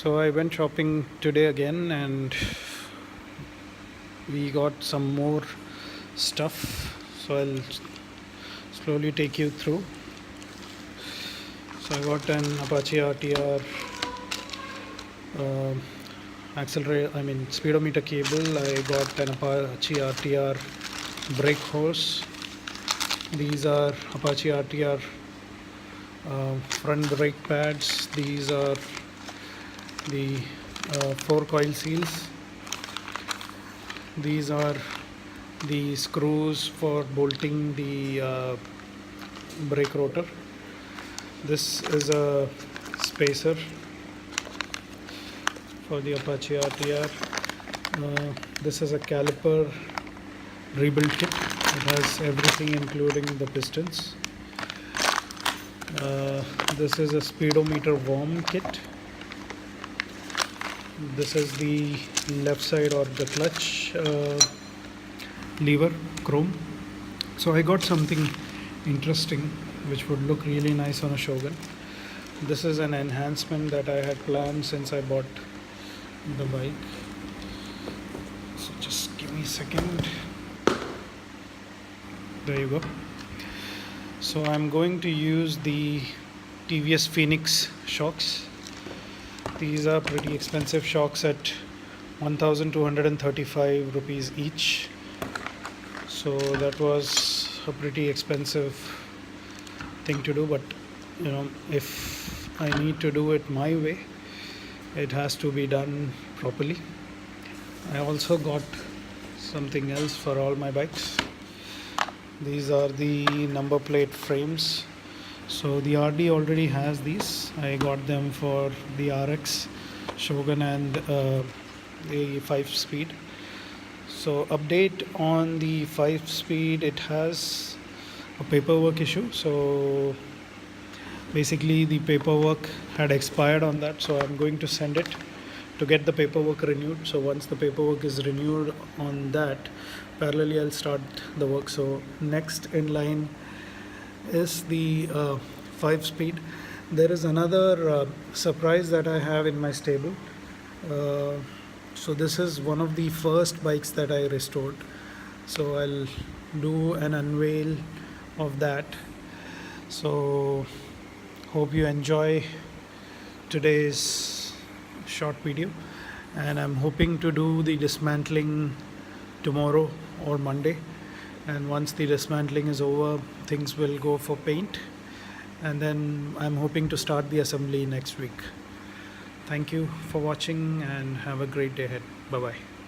So I went shopping today again and we got some more stuff. So I'll slowly take you through. So I got an Apache RTR speedometer cable. I got an Apache RTR brake hose. These are Apache RTR front brake pads. These are the 4 coil seals. These are the screws for bolting the brake rotor. This is a spacer for the Apache RTR. This is a caliper rebuild kit. It has everything including the pistons. This is a speedometer worm kit. This is the left side or the clutch lever, chrome. So I got something interesting which would look really nice on a Shogun. This is an enhancement that I had planned since I bought the bike. So just give me a second. There you go. So I'm going to use the TVS Phoenix shocks. These are pretty expensive shocks at 1235 rupees each. So that was a pretty expensive thing to do, but if I need to do it my way, it has to be done properly. I also got something else for all my bikes. These are the number plate frames. So the RD already has these. I got them for the RX, Shogun and the 5-speed. So update on the 5-speed, it has a paperwork issue. So basically the paperwork had expired on that, so I'm going to send it to get the paperwork renewed. So once the paperwork is renewed on that, parallelly I'll start the work. So next in line is the 5-speed. There is another surprise that I have in my stable. So this is one of the first bikes that I restored. So I'll do an unveil of that. So hope you enjoy today's short video, and I'm hoping to do the dismantling tomorrow or Monday. And once the dismantling is over, things will go for paint, and then I'm hoping to start the assembly next week. Thank you for watching and have a great day ahead. Bye bye.